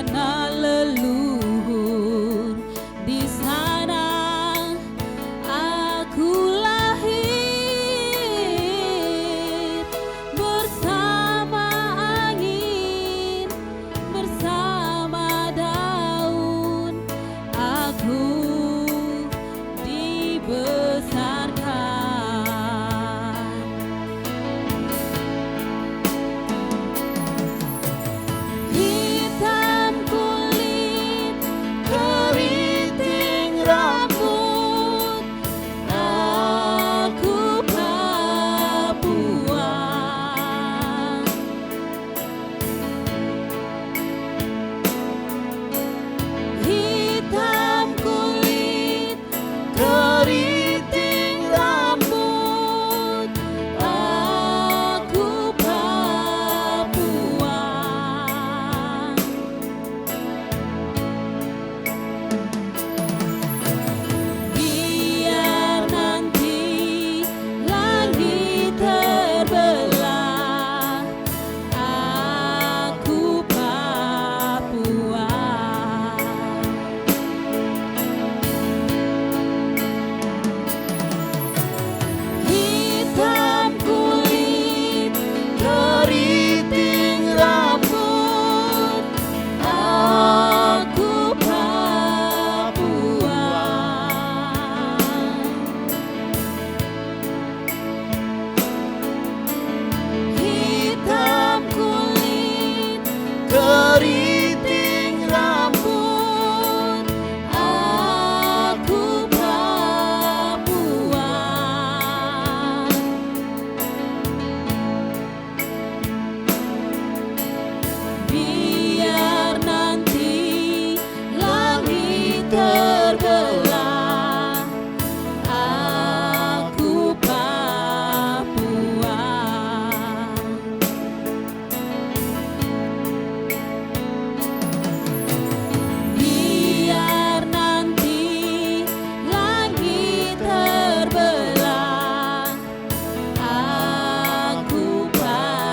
tanah leluhur. Di sana aku lahir bersama angin, bersama daun. Aku dibesarkan. Hitam kulit, keriting rambut, aku Papua. Hitam kulit, keriting rambut, aku Papua. Biar nanti langit terbelah, aku Papua. Hitam kulit, keriting rambut, aku Papua. Hitam kulit, keriting rambut, aku Papua. Biar nanti langit terbelah, aku Papua. Biar nanti langit terbelah, aku Papua.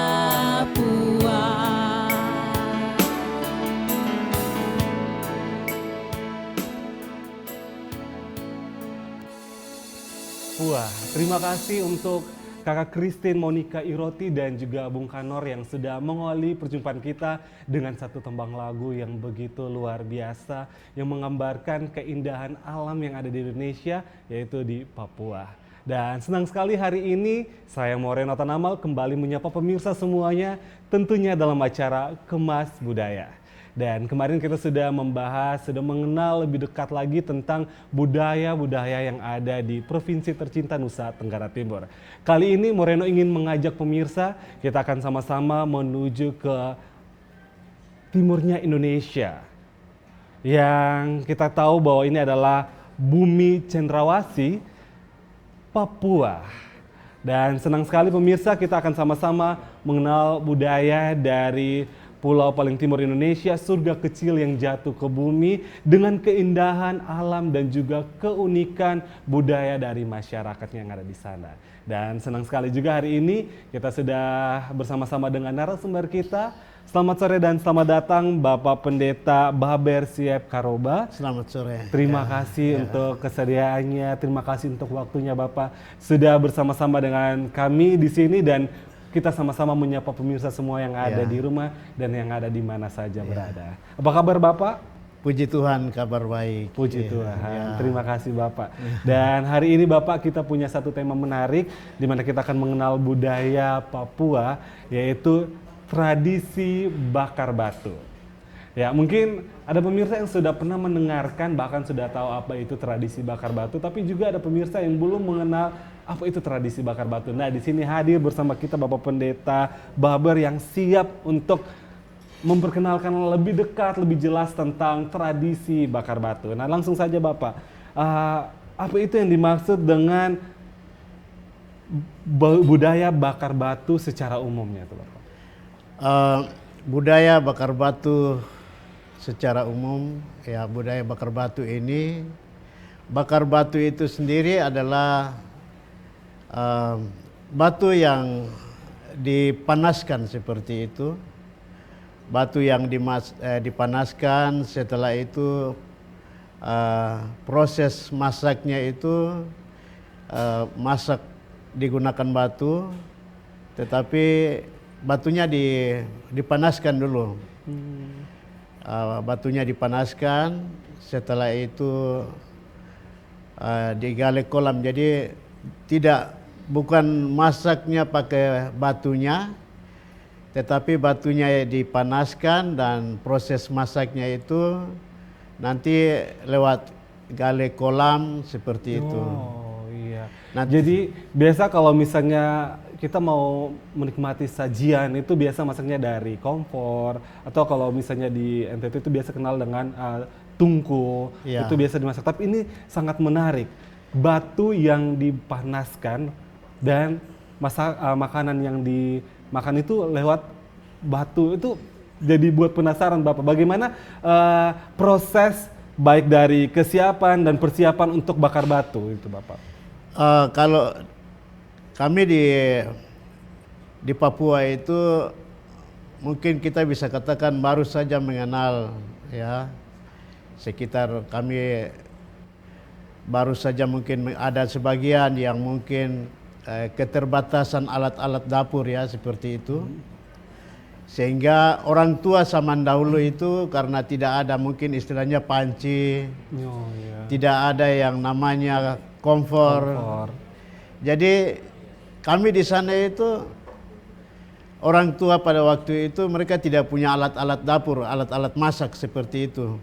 Wah, terima kasih untuk Kakak Christine Monica Iroti dan juga Bung Kanor yang sudah mengawali perjumpaan kita dengan satu tembang lagu yang begitu luar biasa yang menggambarkan keindahan alam yang ada di Indonesia, yaitu di Papua. Dan senang sekali hari ini saya Moreno Tanamal kembali menyapa pemirsa semuanya, tentunya dalam acara Kemas Budaya. Dan kemarin kita sudah membahas, sudah mengenal lebih dekat lagi tentang budaya-budaya yang ada di Provinsi tercinta Nusa Tenggara Timur. Kali ini Moreno ingin mengajak pemirsa, kita akan sama-sama menuju ke timurnya Indonesia. Yang kita tahu bahwa ini adalah bumi cendrawasih, Papua. Dan senang sekali pemirsa, kita akan sama-sama mengenal budaya dari pulau paling timur Indonesia, surga kecil yang jatuh ke bumi dengan keindahan alam dan juga keunikan budaya dari masyarakatnya yang ada di sana. Dan senang sekali juga hari ini kita sudah bersama-sama dengan narasumber kita. Selamat sore dan selamat datang Bapak Pendeta Baber Siep Karoba. Selamat sore. Terima kasih untuk kesediaannya, terima kasih untuk waktunya Bapak sudah bersama-sama dengan kami di sini dan kita sama-sama menyapa pemirsa semua yang ada di rumah dan yang ada di mana saja berada. Apa kabar Bapak? Puji Tuhan, kabar baik. Puji Tuhan, terima kasih Bapak. Dan hari ini Bapak kita punya satu tema menarik di mana kita akan mengenal budaya Papua, yaitu tradisi bakar batu. Ya, mungkin ada pemirsa yang sudah pernah mendengarkan, bahkan sudah tahu apa itu tradisi bakar batu, tapi juga ada pemirsa yang belum mengenal apa itu tradisi bakar batu. Nah, di sini hadir bersama kita Bapak Pendeta Baber yang siap untuk memperkenalkan lebih dekat, lebih jelas tentang tradisi bakar batu. Nah, langsung saja Bapak, apa itu yang dimaksud dengan budaya bakar batu secara umumnya tuh Bapak? Budaya bakar batu secara umum, ya budaya bakar batu ini, bakar batu itu sendiri adalah batu yang dipanaskan seperti itu, batu yang dipanaskan, setelah itu proses masaknya itu masak digunakan batu, tetapi batunya dipanaskan dulu. Batunya dipanaskan, setelah itu digali kolam. Jadi bukan masaknya pakai batunya, tetapi batunya dipanaskan dan proses masaknya itu nanti lewat gali kolam seperti itu. Oh iya. Nanti- Jadi biasa kalau misalnya kita mau menikmati sajian itu biasa masaknya dari kompor, atau kalau misalnya di NTT itu biasa kenal dengan tungku, Iya. itu biasa dimasak. Tapi ini sangat menarik, batu yang dipanaskan dan makanan yang dimakan itu lewat batu. Itu jadi buat penasaran Bapak, bagaimana proses baik dari kesiapan dan persiapan untuk bakar batu itu Bapak? Kalau kami di Papua itu mungkin kita bisa katakan baru saja mengenal, ya, sekitar kami baru saja mungkin ada sebagian yang mungkin keterbatasan alat-alat dapur, ya, seperti itu. Sehingga orang tua zaman dahulu itu karena tidak ada mungkin istilahnya panci, Oh, iya. tidak ada yang namanya kompor. Jadi kami di sana itu orang tua pada waktu itu mereka tidak punya alat-alat dapur, alat-alat masak seperti itu.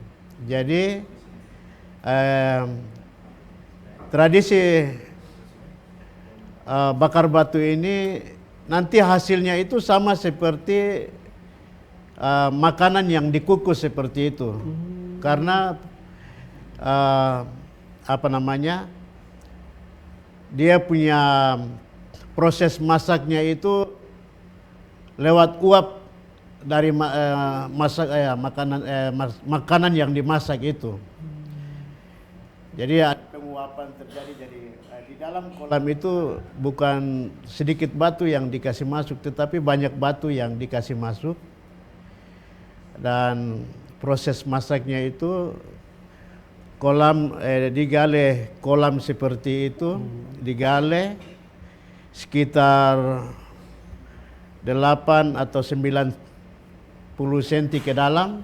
Jadi tradisi bakar batu ini nanti hasilnya itu sama seperti makanan yang dikukus seperti itu. Karena dia punya proses masaknya itu lewat uap dari makanan yang dimasak itu. Jadi ada penguapan terjadi. Jadi di dalam kolam itu bukan sedikit batu yang dikasih masuk, tetapi banyak batu yang dikasih masuk. Dan proses masaknya itu digali kolam seperti itu, digali sekitar 8 atau 90 cm ke dalam.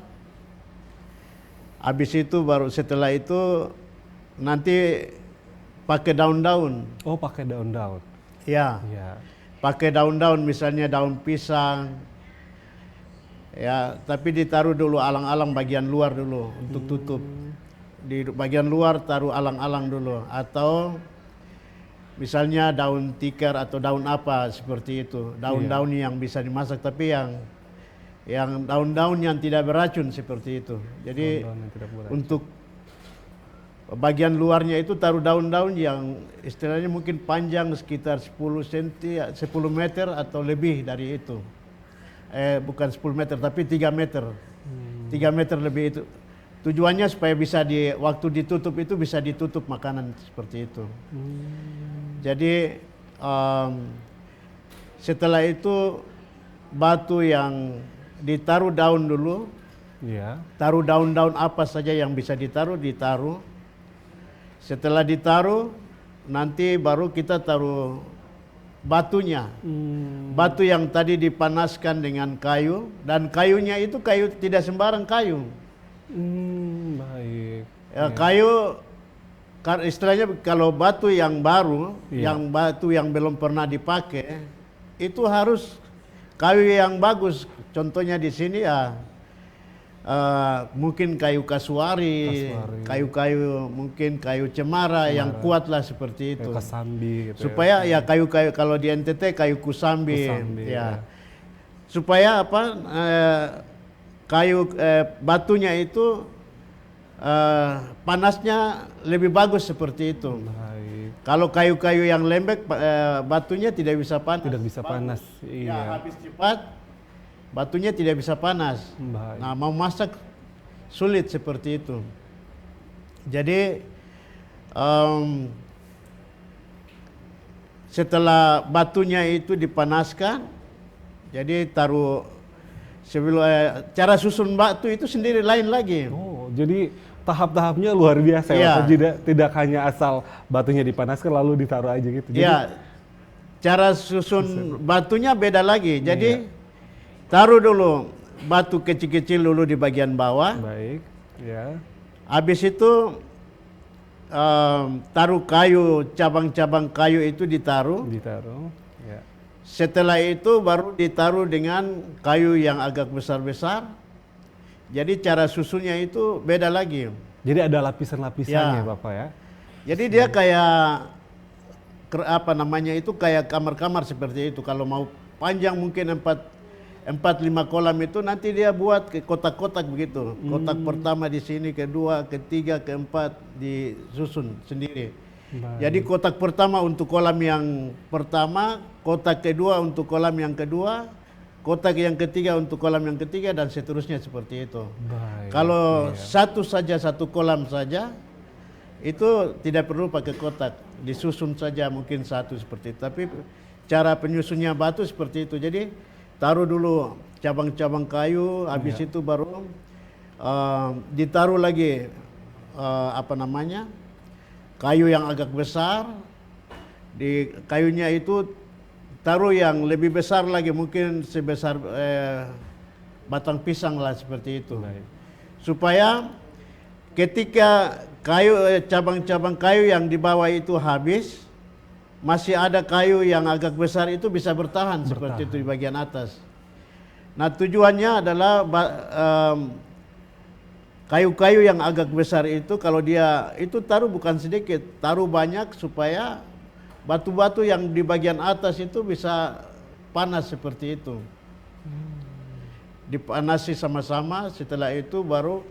Habis itu baru setelah itu nanti pakai daun-daun. Oh, pakai daun-daun. Ya, Iya. pakai daun-daun, misalnya daun pisang. Ya, tapi ditaruh dulu alang-alang bagian luar dulu untuk tutup. Di bagian luar taruh alang-alang dulu, atau misalnya daun tikar atau daun apa seperti itu, daun-daun yang bisa dimasak, tapi yang daun-daun yang tidak beracun seperti itu. Jadi Daun-daun yang tidak beracun. untuk bagian luarnya itu taruh daun-daun yang istilahnya mungkin panjang sekitar 10 cm, 10 meter atau lebih dari itu. Bukan 10 meter tapi 3 meter. 3 meter lebih itu. Tujuannya supaya bisa waktu ditutup itu bisa ditutup makanan seperti itu. Jadi setelah itu batu yang ditaruh daun dulu, Iya. taruh daun-daun apa saja yang bisa ditaruh. Setelah ditaruh, nanti baru kita taruh batunya. Batu yang tadi dipanaskan dengan kayu, dan kayunya itu kayu tidak sembarang kayu. Baik. Ya, kayu istilahnya kalau batu yang baru, Iya. yang batu yang belum pernah dipakai, itu harus kayu yang bagus. Contohnya di sini ya mungkin kayu kasuari, kayu-kayu mungkin kayu cemara yang kuat lah seperti itu. Kayak kesambi gitu. Supaya ya kayu-kayu kalau di NTT kayu kusambi, Kusambi, ya. ya. Supaya batunya itu panasnya lebih bagus seperti itu. Baik. Kalau kayu-kayu yang lembek batunya tidak bisa panas. Tidak bisa panas. Ya, Iya. habis cepat batunya tidak bisa panas. Baik. Nah, mau masak sulit seperti itu. Jadi setelah batunya itu dipanaskan, jadi taruh Sebelum cara susun batu itu sendiri lain lagi. Oh, jadi tahap-tahapnya luar biasa ya, Iya. Bapak. Tidak hanya asal batunya dipanaskan lalu ditaruh aja gitu. Jadi, Ya, cara susun batunya beda lagi. Jadi taruh dulu batu kecil-kecil dulu di bagian bawah. baik, ya, Habis itu taruh kayu, cabang-cabang kayu itu ditaruh. ditaruh. Ya. Setelah itu baru ditaruh dengan kayu yang agak besar-besar. Jadi cara susunnya itu beda lagi. Jadi ada lapisan-lapisannya, Ya. Bapak ya. Jadi dia kayak apa namanya itu kayak kamar-kamar seperti itu. Kalau mau panjang mungkin 4-5 kolam itu nanti dia buat ke kotak-kotak begitu. Kotak pertama di sini, kedua, ketiga, keempat disusun sendiri. Baik. Jadi kotak pertama untuk kolam yang pertama, kotak kedua untuk kolam yang kedua, kotak yang ketiga untuk kolam yang ketiga dan seterusnya seperti itu. Baik. Kalau iya. satu kolam saja itu tidak perlu pakai kotak, disusun saja mungkin satu seperti itu. Tapi cara penyusunnya batu seperti itu. Jadi taruh dulu cabang-cabang kayu, habis itu baru ditaruh lagi apa namanya kayu yang agak besar. Di kayunya itu taruh yang lebih besar lagi, mungkin sebesar batang pisang lah seperti itu. Baik. Supaya ketika cabang-cabang kayu yang di bawah itu habis, masih ada kayu yang agak besar itu bisa bertahan seperti itu di bagian atas. Nah, tujuannya adalah kayu-kayu yang agak besar itu kalau dia itu taruh bukan sedikit, taruh banyak supaya batu-batu yang di bagian atas itu bisa panas seperti itu. Dipanasi sama-sama, setelah itu baru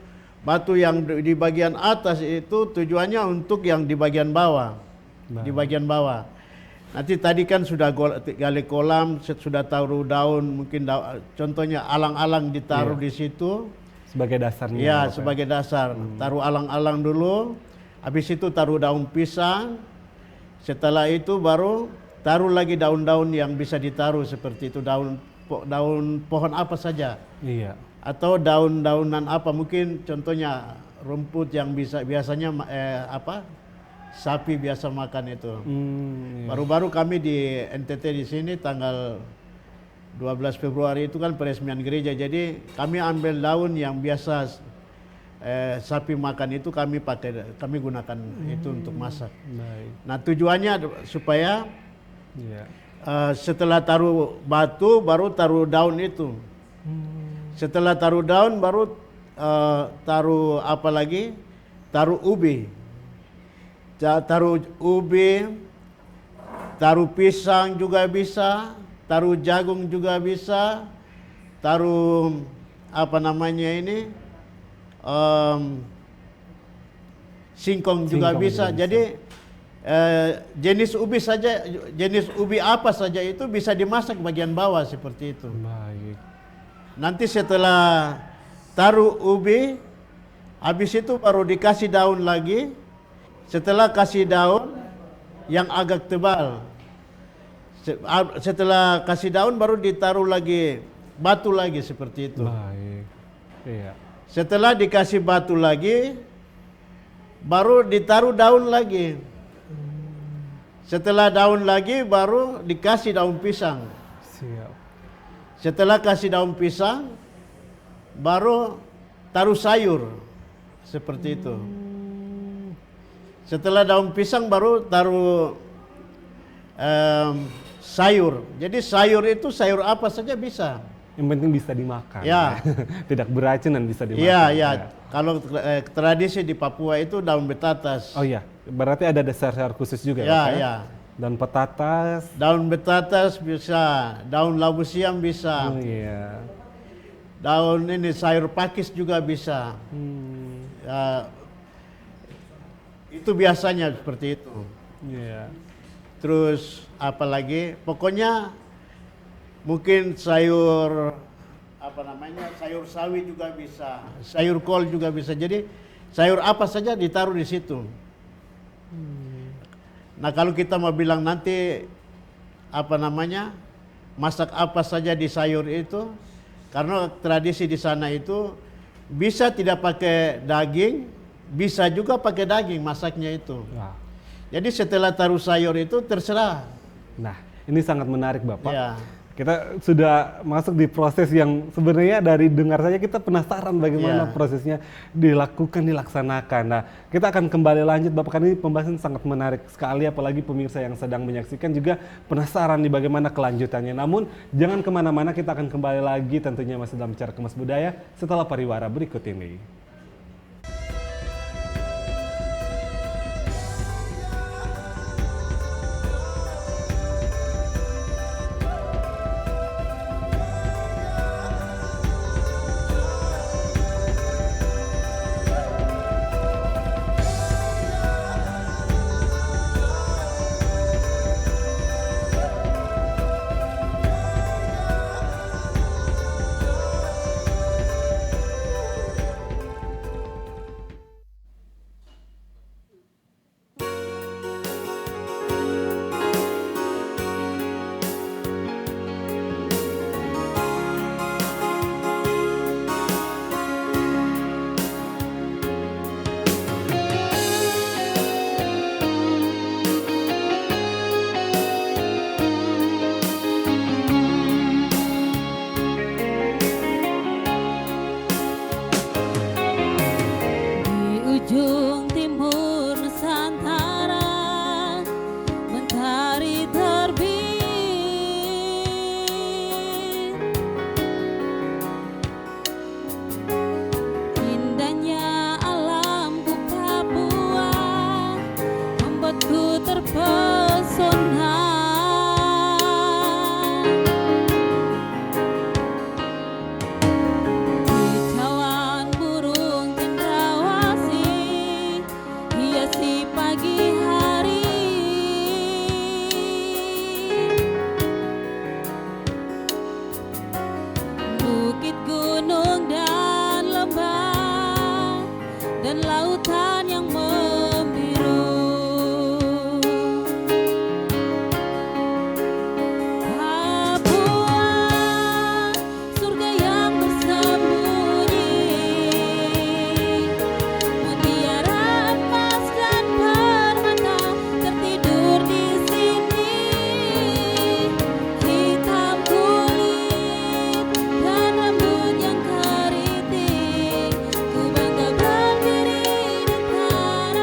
batu yang di bagian atas itu tujuannya untuk yang di bagian bawah. Di bagian bawah. Nanti tadi kan sudah gali kolam, sudah taruh daun, mungkin contohnya alang-alang ditaruh di situ. Sebagai dasarnya. Ya, Bapak. sebagai dasar. Taruh alang-alang dulu, habis itu taruh daun pisang. Setelah itu baru taruh lagi daun-daun yang bisa ditaruh seperti itu, daun pohon apa saja. Iya. Atau daun-daunan apa, mungkin contohnya rumput yang biasanya sapi biasa makan itu. Iya. Baru-baru kami di NTT di sini tanggal 12 Februari itu kan peresmian gereja, jadi kami ambil daun yang biasa sapi makan itu kami gunakan itu untuk masak. Baik. Nah, tujuannya supaya Iya. setelah taruh batu baru taruh daun itu. Setelah taruh daun baru taruh apa lagi? Taruh ubi. Taruh ubi, taruh pisang juga bisa, taruh jagung juga bisa, taruh apa namanya ini? Singkong juga Singkong bisa. juga bisa. Jadi jenis ubi apa saja itu bisa dimasak bagian bawah seperti itu. Baik. Nanti setelah taruh ubi, habis itu baru dikasih daun lagi. Setelah kasih daun yang agak tebal, setelah kasih daun baru ditaruh lagi batu lagi seperti itu. Baik. Iya. Setelah dikasih batu lagi, baru ditaruh daun lagi. Setelah daun lagi, baru dikasih daun pisang. Siap. Setelah kasih daun pisang, baru taruh sayur. Seperti itu. Setelah daun pisang, baru taruh sayur. Jadi sayur itu sayur apa saja bisa. Yang penting bisa dimakan. Ya. Tidak beracun dan bisa dimakan. Iya, iya. Kalau tradisi di Papua itu daun betatas. Oh iya, berarti ada dasar khusus juga Ya, Pak, ya. Dan petatas. Daun betatas bisa, daun labu siam bisa, Oh iya. daun ini sayur pakis juga bisa. Ya, itu biasanya seperti itu. Iya. Terus apalagi, pokoknya mungkin sayur apa namanya, sayur sawi juga bisa, sayur kol juga bisa. Jadi sayur apa saja ditaruh di situ. Nah, kalau kita mau bilang nanti apa namanya, masak apa saja di sayur itu, Karena tradisi di sana itu bisa tidak pakai daging, bisa juga pakai daging masaknya itu. Wah. Jadi setelah taruh sayur itu terserah. Nah, ini sangat menarik Bapak. Ya. Kita sudah masuk di proses yang sebenarnya dari dengar saja kita penasaran bagaimana Ya. prosesnya dilaksanakan. Nah, kita akan kembali lanjut Bapak, karena ini pembahasan sangat menarik sekali, apalagi pemirsa yang sedang menyaksikan juga penasaran di bagaimana kelanjutannya. Namun, jangan kemana-mana, kita akan kembali lagi tentunya masih dalam Bicara Kemas Budaya setelah pariwara berikut ini. Di ujung timur Nusantara, mentari terbit. Indahnya alamku Papua membuatku terpesona. Kicauan burung cendrawasih hiasi pagi hari. Bukit, gunung, dan lembah, dan lautan yang membiru. Papua, surga yang bersembunyi, mutiara emas dan permata tertidur di sini. Hitam kulit dan rambut yang keriting, ku bangga berdiri di tanah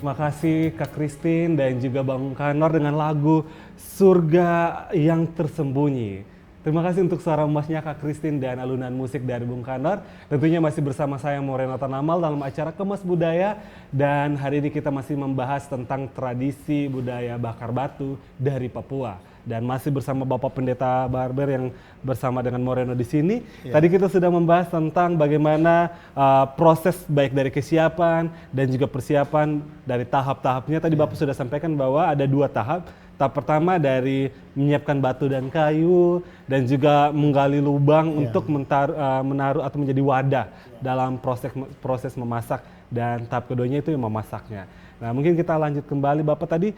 Terima kasih Kak Christine dan juga Bang Kanor dengan lagu Surga yang Tersembunyi. Terima kasih untuk suara emasnya Kak Christine dan alunan musik dari Bung Kanor. Tentunya masih bersama saya Moreno Tanamal dalam acara Kemas Budaya. Dan hari ini kita masih membahas tentang tradisi budaya bakar batu dari Papua. Dan masih bersama Bapak Pendeta Barber yang bersama dengan Moreno di sini. Tadi kita sudah membahas tentang bagaimana proses baik dari kesiapan dan juga persiapan dari tahap-tahapnya. Tadi Bapak sudah sampaikan bahwa ada 2 tahap. Tahap pertama dari menyiapkan batu dan kayu dan juga menggali lubang untuk menaruh atau menjadi wadah dalam proses memasak, dan tahap keduanya itu yang memasaknya. Nah, mungkin kita lanjut kembali. Bapak tadi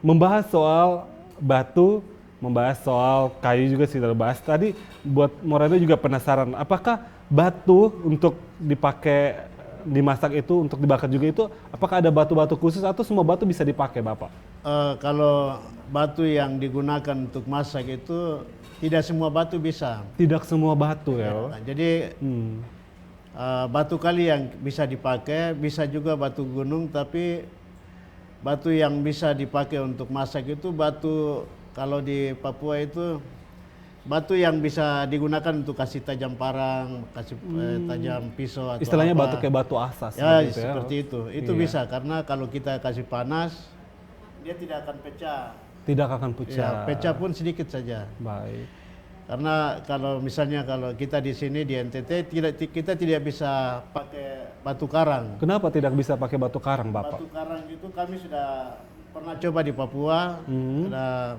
membahas soal batu, membahas soal kayu juga sudah bahas. Tadi buat Moreno juga penasaran, apakah batu untuk dipakai dimasak itu, untuk dibakar juga itu, apakah ada batu-batu khusus atau semua batu bisa dipakai, Bapak? Kalau batu yang digunakan untuk masak itu tidak semua batu bisa. Tidak semua batu ya. Nah, jadi batu kali yang bisa dipakai, bisa juga batu gunung, tapi batu yang bisa dipakai untuk masak itu batu, kalau di Papua itu batu yang bisa digunakan untuk kasih tajam parang, kasih tajam pisau atau Istilahnya apa. batu kayak batu asas. Ya, gitu seperti itu. Itu Iya. bisa, karena kalau kita kasih panas, dia tidak akan pecah. Tidak akan pecah. Ya, pecah pun sedikit saja. Baik. Karena kalau misalnya kalau kita di sini di NTT kita tidak bisa pakai batu karang. Kenapa tidak bisa pakai batu karang, Bapak? Batu karang itu kami sudah pernah coba di Papua. Ada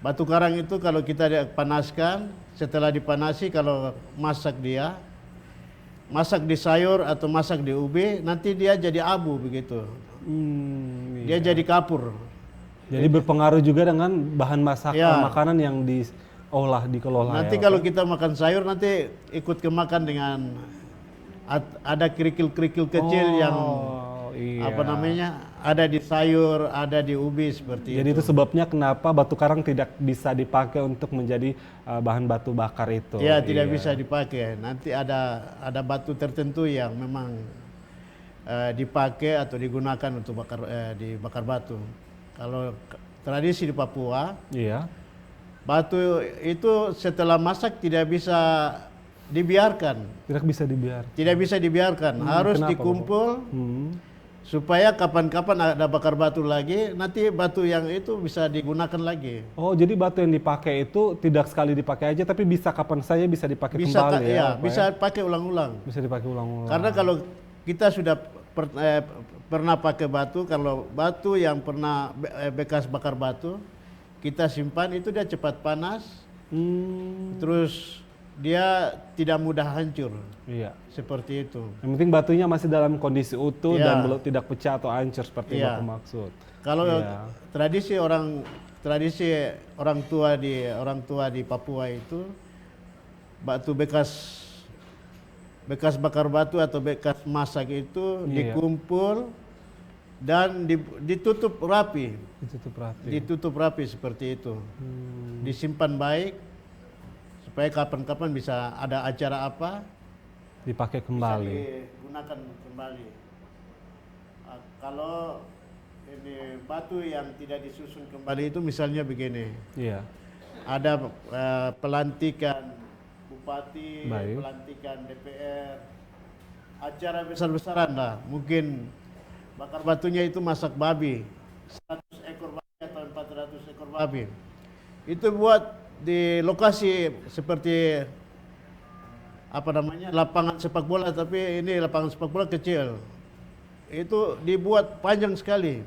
batu karang itu kalau kita panaskan, setelah dipanasi kalau masak masak di sayur atau masak di ubi, nanti dia jadi abu begitu. Dia jadi kapur. Jadi berpengaruh juga dengan bahan masak Ya. makanan yang dikelola. Nanti ya, kalau Bapak? kita makan sayur nanti ikut kemakan dengan ada kerikil-kerikil kecil yang iya. apa namanya, ada di sayur, ada di ubi seperti Jadi itu. itu sebabnya kenapa batu karang tidak bisa dipakai untuk menjadi bahan batu bakar itu. Ya, tidak Iya. bisa dipakai. Nanti ada batu tertentu yang memang dipakai atau digunakan untuk dibakar batu. Kalau tradisi di Papua, Iya. batu itu setelah masak tidak bisa dibiarkan. Tidak bisa dibiarkan. Tidak bisa dibiarkan, harus kenapa, dikumpul supaya kapan-kapan ada bakar batu lagi, nanti batu yang itu bisa digunakan lagi. Oh, jadi batu yang dipakai itu tidak sekali dipakai aja, tapi bisa kapan saja bisa dipakai Bisa kembali ya? Bapak bisa ya? pakai ulang-ulang. Bisa dipakai ulang-ulang. Karena kalau kita sudah pernah pakai batu, kalau batu yang pernah bekas bakar batu, kita simpan itu dia cepat panas, terus dia tidak mudah hancur. Iya. Seperti itu. Yang penting batunya masih dalam kondisi utuh Iya. dan belum tidak pecah atau hancur seperti Iya. Bapak maksud. Kalau Iya. tradisi orang tua di Papua itu, batu bekas bakar batu atau bekas masak itu Iya. dikumpul dan ditutup rapi. Ditutup rapi seperti itu. Disimpan baik supaya kapan-kapan bisa ada acara apa Dipakai bisa kembali. digunakan kembali. Kalau ini batu yang tidak disusun kembali itu misalnya begini, Iya. ada pelantikan bupati, Baik. pelantikan DPR, acara besar-besaran lah. Mungkin bakar batunya itu masak babi, 100 ekor babi atau 400 ekor babi. Itu buat di lokasi seperti apa namanya, lapangan sepak bola, tapi ini lapangan sepak bola kecil. Itu dibuat panjang sekali.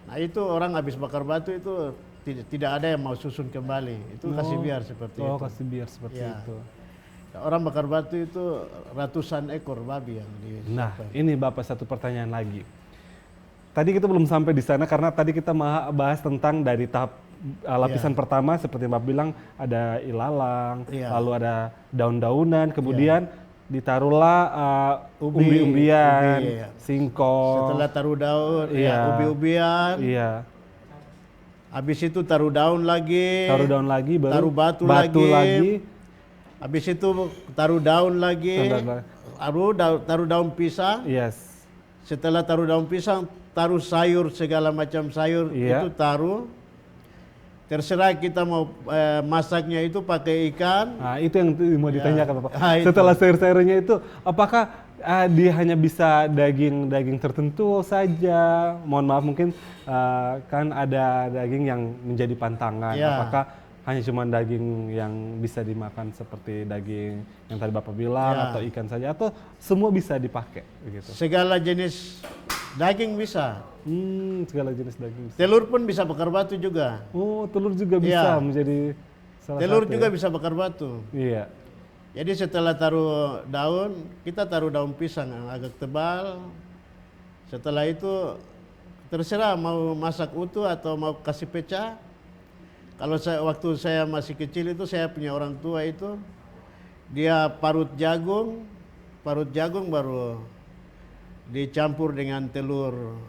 Nah, itu orang habis bakar batu itu tidak ada yang mau susun kembali. Itu kasih biar seperti itu. Kasih biar seperti Ya. itu. Orang bakar batu itu ratusan ekor babi yang Nah, ini Bapak satu pertanyaan lagi. Tadi kita belum sampai di sana karena tadi kita bahas tentang dari tahap lapisan pertama seperti Bapak bilang ada ilalang, Iya. lalu ada daun-daunan, kemudian ditaruhlah umbi-umbian, ubi, iya. singkong. Setelah taruh daun, Iya. ya, ubi-ubian, Iya. habis itu taruh daun lagi, Taruh daun lagi, baru taruh batu lagi. Habis itu taruh daun lagi, taruh daun pisang. Yes. Setelah taruh daun pisang, taruh sayur, segala macam sayur Iya. itu taruh. Terserah kita mau masaknya itu pakai ikan. Nah, itu yang mau ditanyakan Bapak. itu. Setelah sayur-sayurnya itu, apakah dia hanya bisa daging tertentu saja? Mohon maaf mungkin kan ada daging yang menjadi pantangan. Ya. Apakah hanya cuma daging yang bisa dimakan seperti daging yang tadi Bapak bilang Ya. atau ikan saja atau semua bisa dipakai begitu? Segala jenis daging bisa. Segala jenis daging. Telur pun bisa bakar batu juga. Oh, telur juga bisa Iya. menjadi salah Telur satu juga ya? bisa bakar batu. Iya. Jadi setelah taruh daun, kita taruh daun pisang yang agak tebal. Setelah itu terserah mau masak utuh atau mau kasih pecah. Kalau waktu saya masih kecil itu saya punya orang tua itu dia parut jagung baru dicampur dengan telur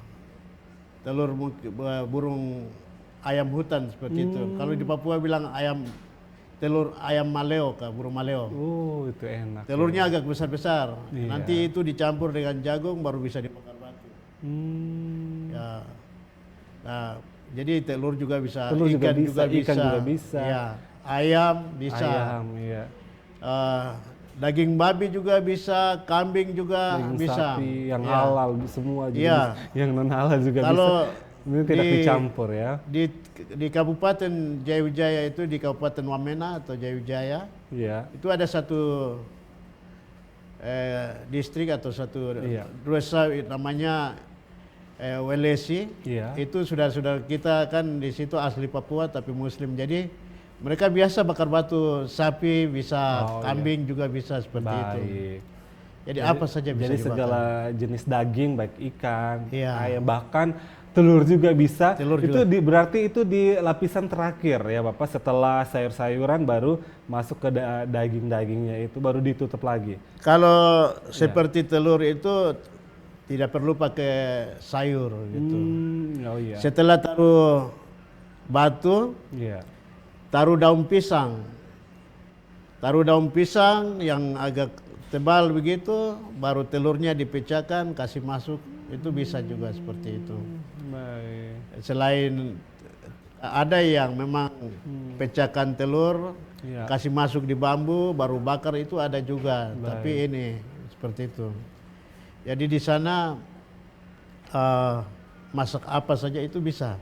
burung ayam hutan seperti itu. Kalau di Papua bilang telur ayam maleo, burung maleo. Oh, itu enak. Telurnya agak besar-besar. Iya. Nanti itu dicampur dengan jagung baru bisa dibakar batu. Ya. Nah, jadi telur juga bisa, Telur juga ikan bisa, juga bisa. ikan juga bisa. Ya. Ayam bisa. Ayam, iya. Daging babi juga bisa, kambing juga Daging bisa. sapi yang Ya. halal semua juga Iya. bisa. Yang non halal juga Kalau bisa. Ini tidak dicampur ya. Di Kabupaten Jayawijaya itu, di Kabupaten Wamena atau Jayawijaya, Iya. itu ada satu distrik atau satu Iya. desa namanya Welesi. Iya. Itu sudah kita kan di situ asli Papua tapi Muslim. Jadi mereka biasa bakar batu sapi, bisa Oh, kambing juga bisa seperti itu. Baik. Jadi apa saja bisa Jadi dibakar. segala jenis daging baik ikan, Iya. ayam bahkan telur juga bisa. Telur itu juga. berarti itu di lapisan terakhir ya Bapak, setelah sayur-sayuran baru masuk ke daging-dagingnya itu baru ditutup lagi. Kalau seperti telur itu tidak perlu pakai sayur gitu. Oh iya. Setelah taruh batu, Iya. taruh daun pisang. Taruh daun pisang yang agak tebal begitu, baru telurnya dipecahkan, kasih masuk. Itu bisa juga seperti itu. Baik. Selain ada yang memang pecahkan telur, Iya. kasih masuk di bambu, baru bakar itu ada juga. Baik. Tapi ini seperti itu. Jadi di sana masak apa saja itu bisa.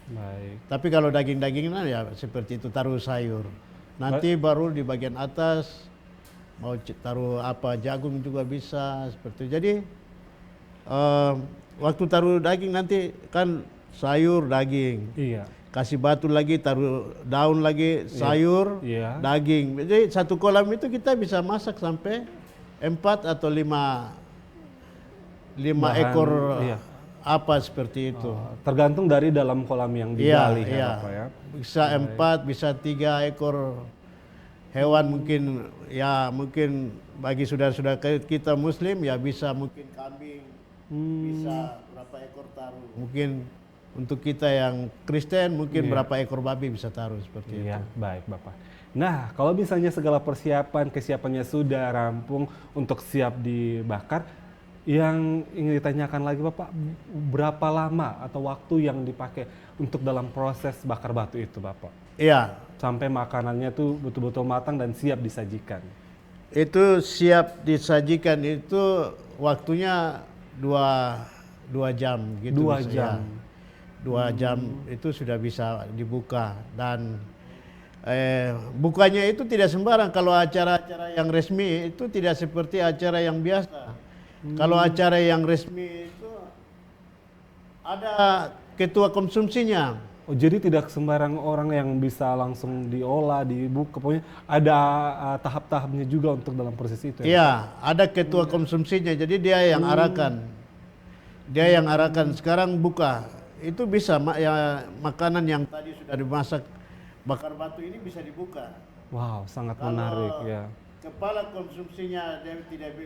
Baik. Tapi kalau daging-dagingan ya seperti itu, taruh sayur. Nanti baru di bagian atas mau taruh apa, jagung juga bisa seperti itu. Jadi waktu taruh daging nanti kan sayur, daging. Iya. Kasih batu lagi, taruh daun lagi, sayur, Iya. daging. Jadi satu kolam itu kita bisa masak sampai 4 atau 5 Bahan, ekor iya. apa seperti itu. Tergantung dari dalam kolam yang Iya, digali ya iya. Bapak ya. Bisa 4, bisa 3 ekor hewan mungkin, ya mungkin bagi saudara-saudara kita Muslim ya bisa mungkin kambing, bisa berapa ekor taruh. Mungkin untuk kita yang Kristen mungkin berapa ekor babi bisa taruh seperti Iya, itu. baik Bapak. Nah, kalau misalnya segala kesiapannya sudah rampung untuk siap dibakar, yang ingin ditanyakan lagi Bapak, berapa lama atau waktu yang dipakai untuk dalam proses bakar batu itu Bapak? Iya, Sampai makanannya tuh betul-betul matang dan siap disajikan. itu siap disajikan itu waktunya 2 jam gitu. 2 bisa, jam. ya. 2 jam itu sudah bisa dibuka. Dan bukanya itu tidak sembarang. Kalau acara-acara yang resmi itu tidak seperti acara yang biasa. Kalau acara yang resmi itu ada ketua konsumsinya. Oh, jadi tidak sembarang orang yang bisa langsung diolah, dibuka. Pokoknya ada tahap-tahapnya juga untuk dalam proses itu ya? Iya, ada ketua konsumsinya. Jadi dia yang arahkan. Dia yang arahkan. Sekarang buka. Itu bisa ya, makanan yang tadi sudah dimasak bakar batu ini bisa dibuka. Wow, sangat Kalau menarik ya. kepala konsumsinya dia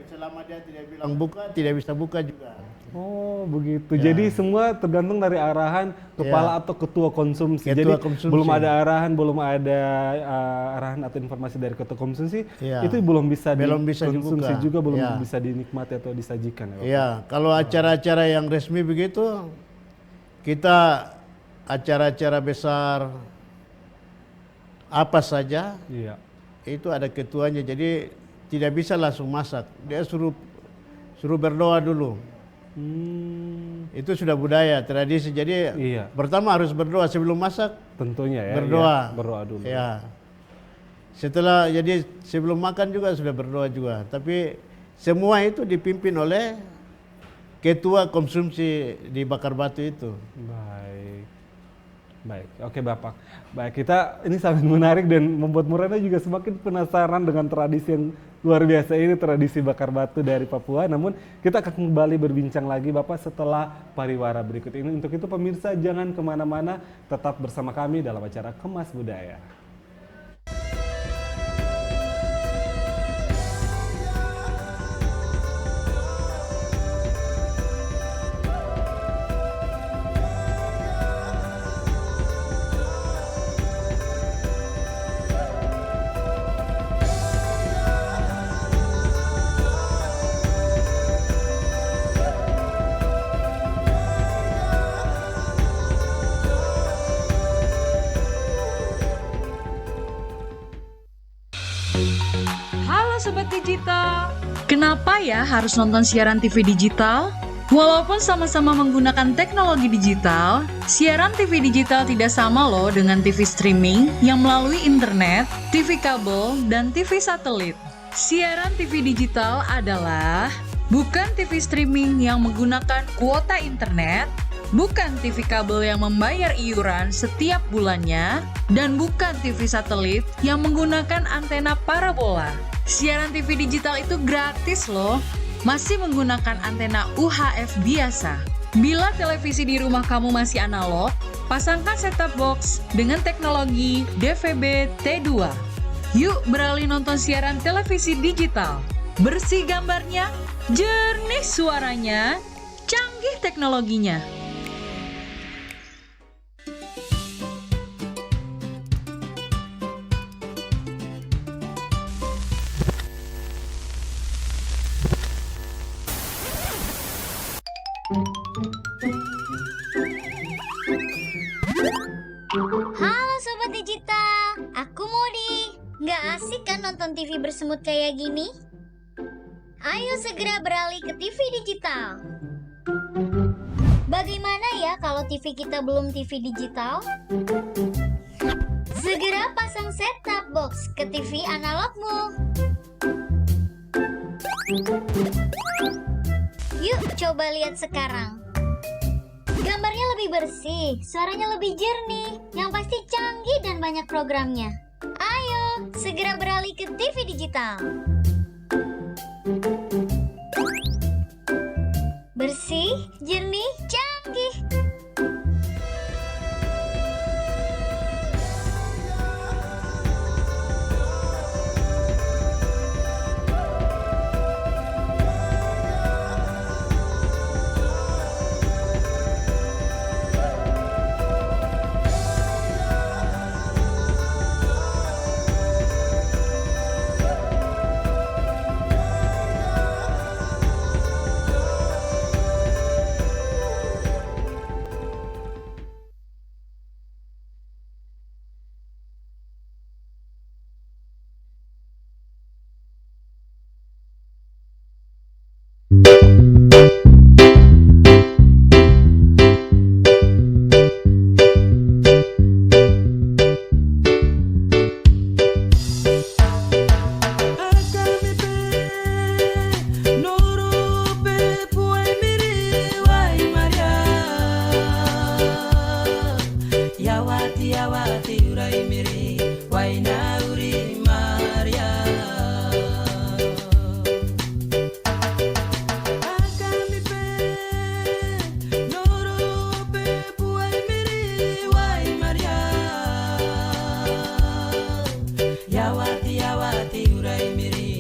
selama dia tidak bilang buka, tidak bisa buka juga. Oh begitu. Ya. Jadi semua tergantung dari arahan kepala atau ketua konsumsi. Ketua Jadi konsumsi. belum ada arahan atau informasi dari ketua konsumsi, Ya. itu belum bisa dibuka. dikonsumsi juga, belum Ya. bisa dinikmati atau disajikan. Ya, Bapak? Iya, kalau acara-acara yang resmi begitu, kita acara-acara besar apa saja Iya. itu ada ketuanya, jadi tidak bisa langsung masak. Dia suruh berdoa dulu. Itu sudah budaya, tradisi. Jadi Iya. pertama harus berdoa sebelum masak. Tentunya ya. Berdoa. Iya, berdoa dulu. Ya. Setelah, jadi sebelum makan juga sudah berdoa juga. Tapi semua itu dipimpin oleh ketua konsumsi di Bakar Batu itu. Baik, oke Bapak. Baik, kita ini sangat menarik dan membuat Morena juga semakin penasaran dengan tradisi yang luar biasa ini, tradisi bakar batu dari Papua. Namun kita akan kembali berbincang lagi Bapak setelah pariwara berikut ini. Untuk itu pemirsa jangan kemana-mana, tetap bersama kami dalam acara Kemas Budaya. Halo Sobat Digital, kenapa ya harus nonton siaran TV digital? Walaupun sama-sama menggunakan teknologi digital, siaran TV digital tidak sama loh dengan TV streaming yang melalui internet, TV kabel, dan TV satelit. Siaran TV digital adalah bukan TV streaming yang menggunakan kuota internet, bukan TV kabel yang membayar iuran setiap bulannya, dan bukan TV satelit yang menggunakan antena parabola. Siaran TV digital itu gratis loh, masih menggunakan antena UHF biasa. Bila televisi di rumah kamu masih analog, pasangkan set-top box dengan teknologi DVB T2. Yuk beralih nonton siaran televisi digital. Bersih gambarnya, jernih suaranya, canggih teknologinya. Halo Sobat Digital, aku Modi. Nggak asik kan nonton TV bersemut kayak gini? Ayo segera beralih ke TV digital. Bagaimana ya kalau TV kita belum TV digital? Segera pasang set-top box ke TV analogmu. Yuk coba lihat sekarang. Gambarnya lebih bersih, suaranya lebih jernih, yang pasti canggih dan banyak programnya. Ayo, segera beralih ke TV digital. Bersih, jernih, canggih. Yawati urai miri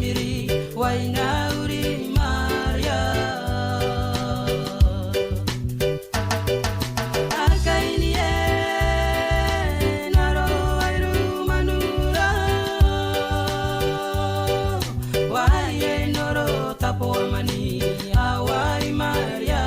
miri waina uri Maria Arkaini naro airu manura Waye noro tapo mani awai Maria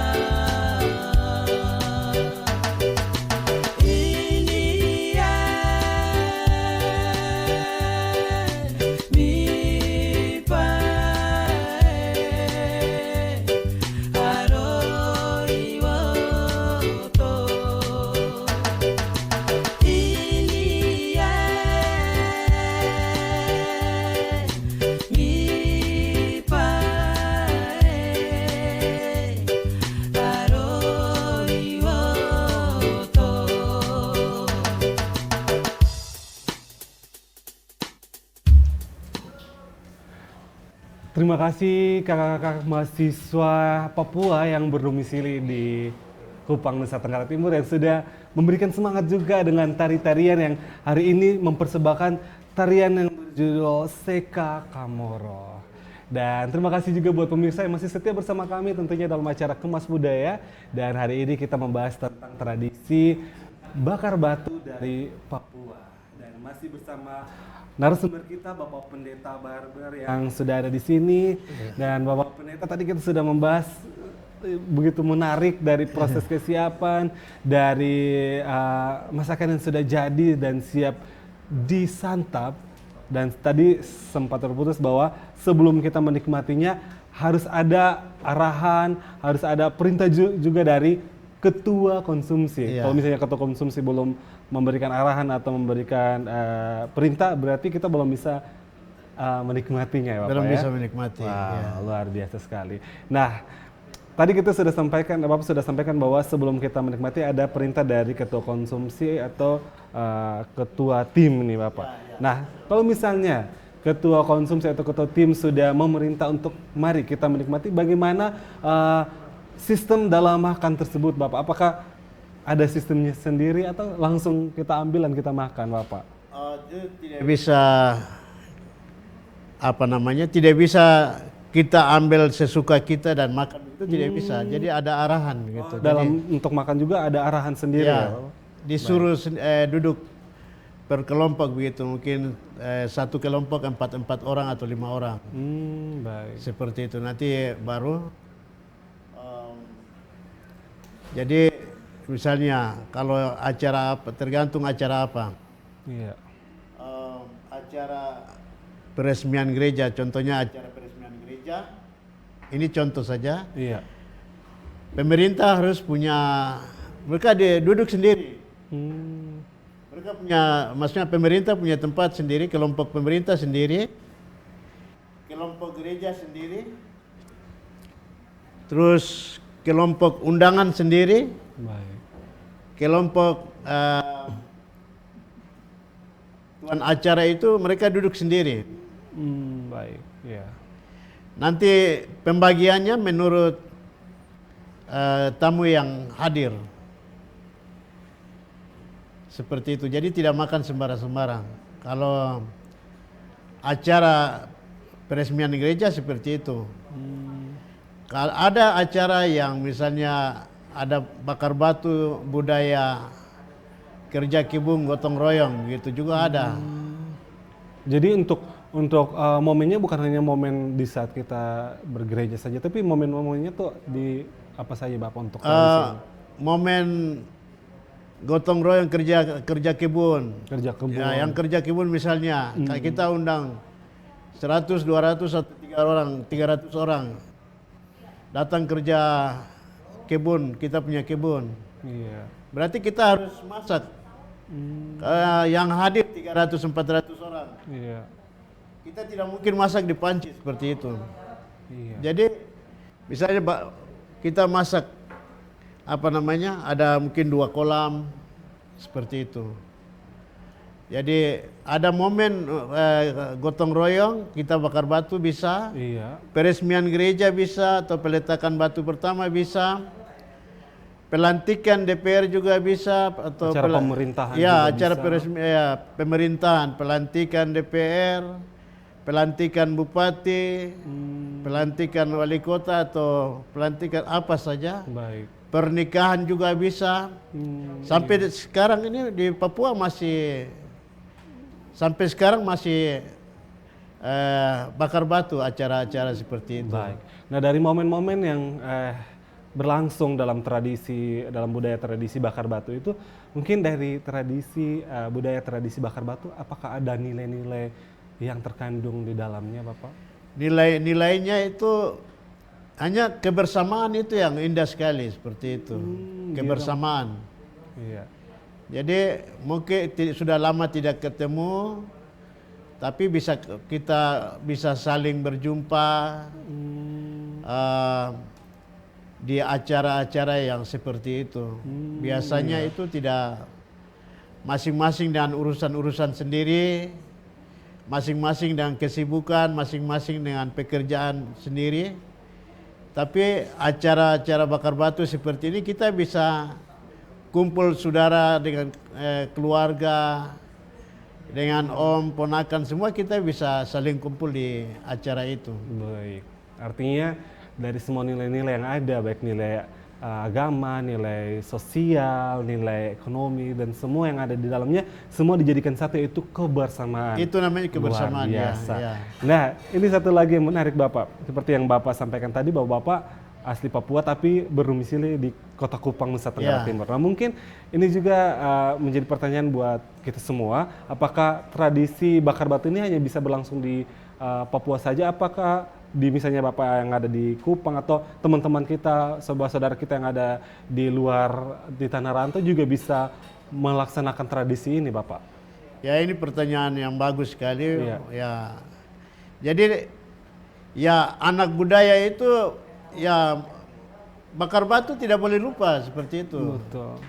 Terima kasih kakak-kakak mahasiswa Papua yang berdomisili di Kupang, Nusa Tenggara Timur yang sudah memberikan semangat juga dengan tari-tarian yang hari ini mempersembahkan tarian yang berjudul Seka Kamoro. Dan terima kasih juga buat pemirsa yang masih setia bersama kami tentunya dalam acara Kemas Budaya. Dan hari ini kita membahas tentang tradisi bakar batu dari Papua. Dan masih bersama narasumber kita Bapak Pendeta Barber yang sudah ada di sini. Dan Bapak Pendeta tadi kita sudah membahas begitu menarik dari proses kesiapan, dari masakan yang sudah jadi dan siap disantap. Dan tadi sempat terputus bahwa sebelum kita menikmatinya harus ada arahan, harus ada perintah juga dari ketua konsumsi. Iya. Kalau misalnya ketua konsumsi belum memberikan arahan atau memberikan perintah, berarti kita belum bisa menikmatinya ya Bapak. Belum ya? bisa menikmati. Wah, Ya. luar biasa sekali. Nah, tadi kita sudah sampaikan, Bapak sudah sampaikan bahwa sebelum kita menikmati ada perintah dari ketua konsumsi atau ketua tim nih Bapak. Nah, kalau misalnya ketua konsumsi atau ketua tim sudah memerintah untuk mari kita menikmati, bagaimana sistem dalam makan tersebut Bapak? Apakah ada sistemnya sendiri atau langsung kita ambil dan kita makan Bapak? Itu tidak bisa tidak bisa kita ambil sesuka kita dan makan itu tidak bisa. Jadi ada arahan gitu. Untuk makan juga ada arahan sendiri ya, Ya, Bapak? disuruh duduk per kelompok begitu, mungkin satu kelompok 4 orang atau 5 orang. Baik. Seperti itu nanti baru jadi misalnya kalau acara apa, tergantung acara apa. Iya. Acara peresmian gereja, contohnya acara peresmian gereja, ini contoh saja. Iya. Pemerintah harus punya, mereka duduk sendiri. Mereka punya, maksudnya pemerintah punya tempat sendiri, kelompok pemerintah sendiri, kelompok gereja sendiri, terus kelompok undangan sendiri, Baik. kelompok tuan acara itu mereka duduk sendiri. Baik. Ya. Nanti pembagiannya menurut tamu yang hadir. Seperti itu. Jadi tidak makan sembarang-sembarang. Kalau acara peresmian gereja seperti itu. Kalau ada acara yang misalnya ada bakar batu budaya kerja kibung gotong royong gitu juga ada. Jadi untuk momennya bukan hanya momen di saat kita bergereja saja, tapi momen-momennya tuh di apa saja Bapak untuk tradisi? Momen gotong royong kerja kebun. Kerja kebun. Ya, yang kerja kebun misalnya kayak kita undang 100, 200 atau 300 orang datang kerja kebun, kita punya kebun. Iya. Berarti kita harus masak. Yang hadir 300, 400 orang. Iya. Kita tidak mungkin masak di panci seperti itu. Iya. Jadi misalnya kita masak ada mungkin 2 kolam seperti itu. Jadi ada momen gotong royong, kita bakar batu bisa, Iya. peresmian gereja bisa, atau peletakan batu pertama bisa, pelantikan DPR juga bisa, atau Acara pemerintahan ya, juga acara bisa. peresmian ya, pemerintahan, pelantikan DPR, pelantikan bupati, pelantikan wali kota atau pelantikan apa saja. Baik. Pernikahan juga bisa. Sampai sekarang ini di Papua sampai sekarang masih bakar batu acara-acara seperti itu. Baik. Nah, dari momen-momen yang berlangsung dalam budaya tradisi bakar batu itu, mungkin dari budaya tradisi bakar batu, apakah ada nilai-nilai yang terkandung di dalamnya, Bapak? Nilai-nilainya itu hanya kebersamaan, itu yang indah sekali seperti itu. Kebersamaan. Iya. Jadi mungkin sudah lama tidak ketemu, tapi kita bisa saling berjumpa di acara-acara yang seperti itu. Biasanya itu tidak, masing-masing dengan urusan-urusan sendiri, masing-masing dengan kesibukan, masing-masing dengan pekerjaan sendiri. Tapi acara-acara bakar batu seperti ini kita bisa kumpul saudara dengan keluarga, dengan om, ponakan, semua kita bisa saling kumpul di acara itu. Baik. Artinya dari semua nilai-nilai yang ada, baik nilai agama, nilai sosial, nilai ekonomi, dan semua yang ada di dalamnya, semua dijadikan satu, yaitu kebersamaan. Itu namanya kebersamaan. Luar biasa. Ya. Nah, ini satu lagi yang menarik, Bapak. Seperti yang Bapak sampaikan tadi, bahwa Bapak asli Papua tapi berdomisili di Kota Kupang, Nusa Tenggara Timur. Nah, mungkin ini juga menjadi pertanyaan buat kita semua, apakah tradisi bakar batu ini hanya bisa berlangsung di Papua saja? Apakah di misalnya Bapak yang ada di Kupang atau teman-teman kita, saudara-saudara kita yang ada di luar di Tanah Rantau juga bisa melaksanakan tradisi ini, Bapak? Ya, ini pertanyaan yang bagus sekali. Iya. Ya. Jadi ya, anak budaya itu ya, bakar batu tidak boleh lupa seperti itu. Betul.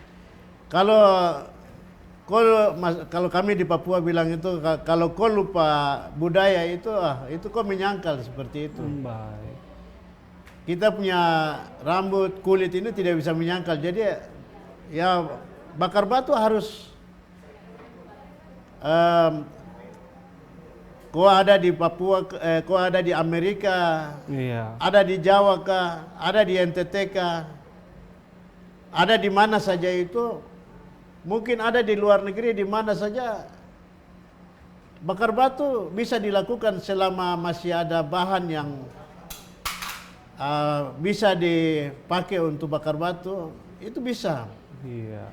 Kalau kami di Papua bilang itu, kalau kau lupa budaya itu kau menyangkal seperti itu. Baik. Kita punya rambut, kulit ini tidak bisa menyangkal. Jadi ya, bakar batu harus kau ada di Papua, kau ada di Amerika, Iya. ada di Jawa kah, ada di NTT kah, ada di mana saja itu, mungkin ada di luar negeri, di mana saja, bakar batu bisa dilakukan selama masih ada bahan yang bisa dipakai untuk bakar batu, itu bisa. Iya.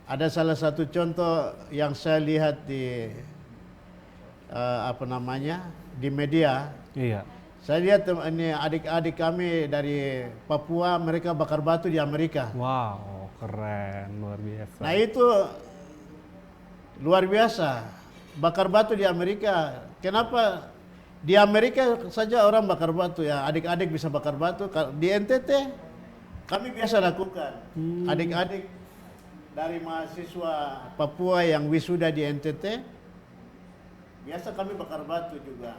Ada salah satu contoh yang saya lihat di di media. Iya. Saya lihat ini adik-adik kami dari Papua, mereka bakar batu di Amerika. Wow, keren, luar biasa. Nah, itu luar biasa. Bakar batu di Amerika. Kenapa di Amerika saja orang bakar batu, ya adik-adik bisa bakar batu. Di NTT kami biasa lakukan. Adik-adik dari mahasiswa Papua yang wisuda di NTT, biasa kami bakar batu juga.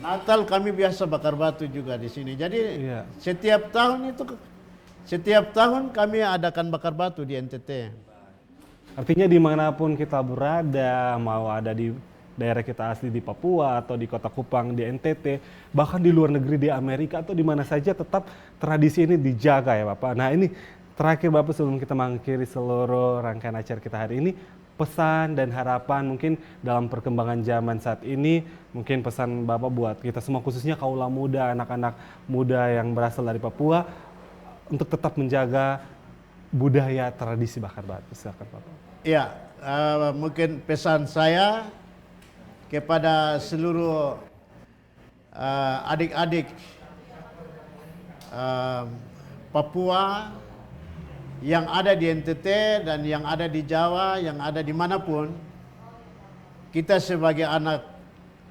Natal kami biasa bakar batu juga di sini. Jadi Iya. setiap tahun kami adakan bakar batu di NTT. Artinya dimanapun kita berada, mau ada di daerah kita asli di Papua atau di Kota Kupang, di NTT, bahkan di luar negeri, di Amerika atau di mana saja, tetap tradisi ini dijaga ya Bapak. Nah, ini terakhir Bapak, sebelum kita mengakhiri seluruh rangkaian acara kita hari ini, pesan dan harapan mungkin dalam perkembangan zaman saat ini, mungkin pesan Bapak buat kita semua, khususnya kaula muda, anak-anak muda yang berasal dari Papua, untuk tetap menjaga budaya tradisi bakar batu. Silakan Bapak. Ya, mungkin pesan saya kepada seluruh adik-adik Papua yang ada di NTT dan yang ada di Jawa, yang ada dimanapun, kita sebagai anak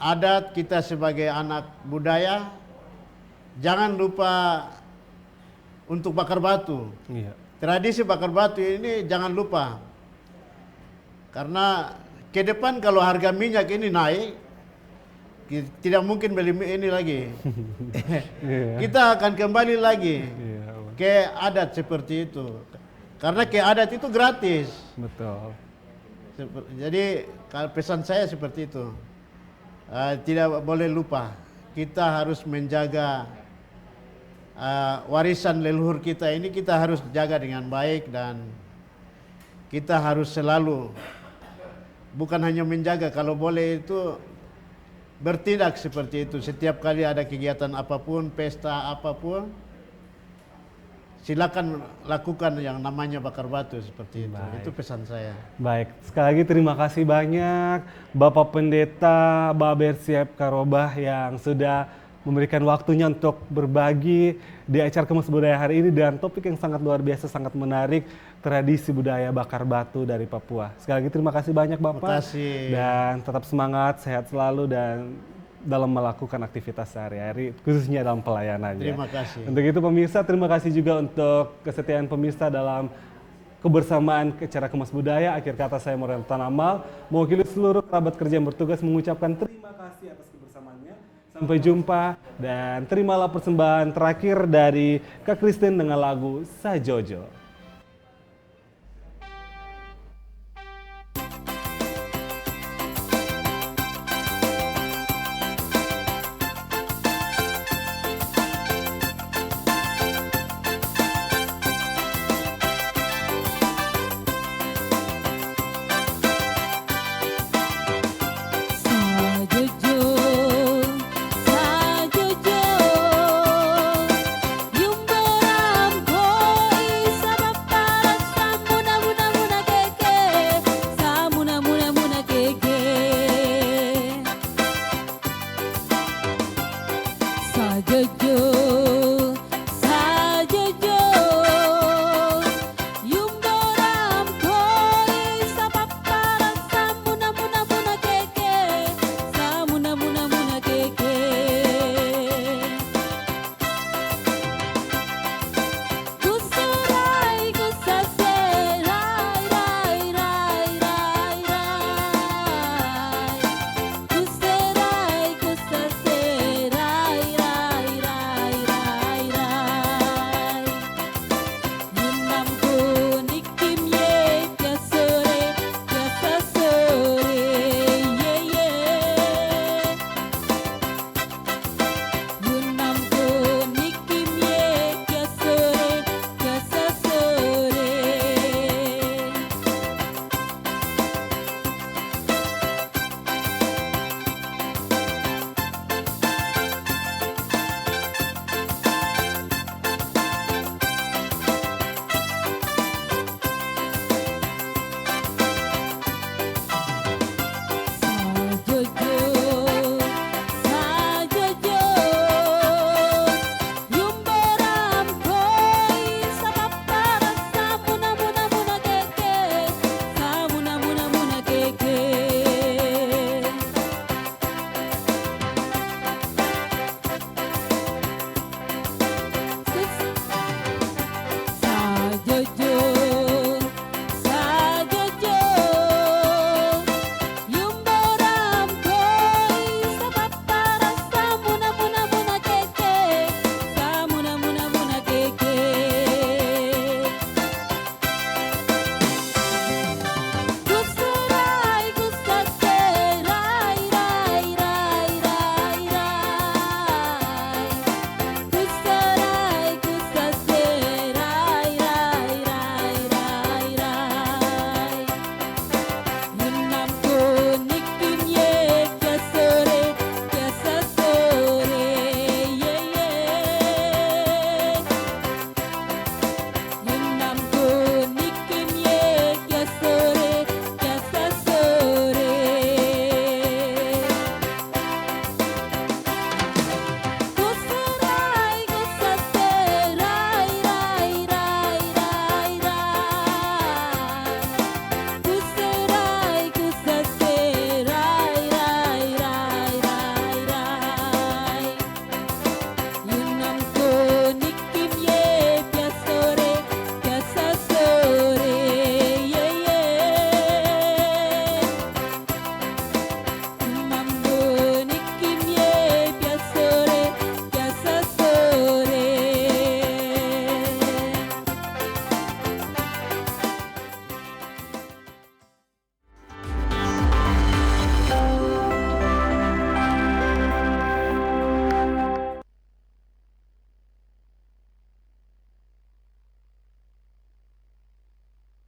adat, kita sebagai anak budaya, jangan lupa untuk bakar batu. Iya. Tradisi bakar batu ini jangan lupa. Karena ke depan kalau harga minyak ini naik, tidak mungkin beli ini lagi. Iya. Kita akan kembali lagi Iya, ke adat seperti itu. Karena ke adat itu gratis. betul. Jadi kalau pesan saya seperti itu. tidak boleh lupa. Kita harus menjaga warisan leluhur kita ini, kita harus jaga dengan baik, dan kita harus selalu bukan hanya menjaga, kalau boleh itu bertindak seperti itu. Setiap kali ada kegiatan apapun, pesta apapun, silakan lakukan yang namanya bakar batu seperti itu. Baik. Itu pesan saya. Baik, sekali lagi terima kasih banyak Bapak Pendeta Baber Siap Karobah yang sudah memberikan waktunya untuk berbagi di acara Kemas Budaya hari ini dan topik yang sangat luar biasa, sangat menarik, tradisi budaya bakar batu dari Papua. Sekali lagi terima kasih banyak Bapak. Terima kasih. Dan tetap semangat, sehat selalu dan dalam melakukan aktivitas sehari-hari, khususnya dalam pelayanannya. Terima kasih. Untuk itu pemirsa, terima kasih juga untuk kesetiaan pemirsa dalam kebersamaan acara Kemas Budaya. Akhir kata saya Morel Tanamal, mewakili seluruh kerabat kerja yang bertugas mengucapkan terima kasih atas kebersamaannya. Sampai jumpa dan terimalah persembahan terakhir dari Kak Kristen dengan lagu Sajojo. Sajojo, sajojo, yumberam koi sabapara samuna muna muna keke, samuna muna muna keke. Sajojo.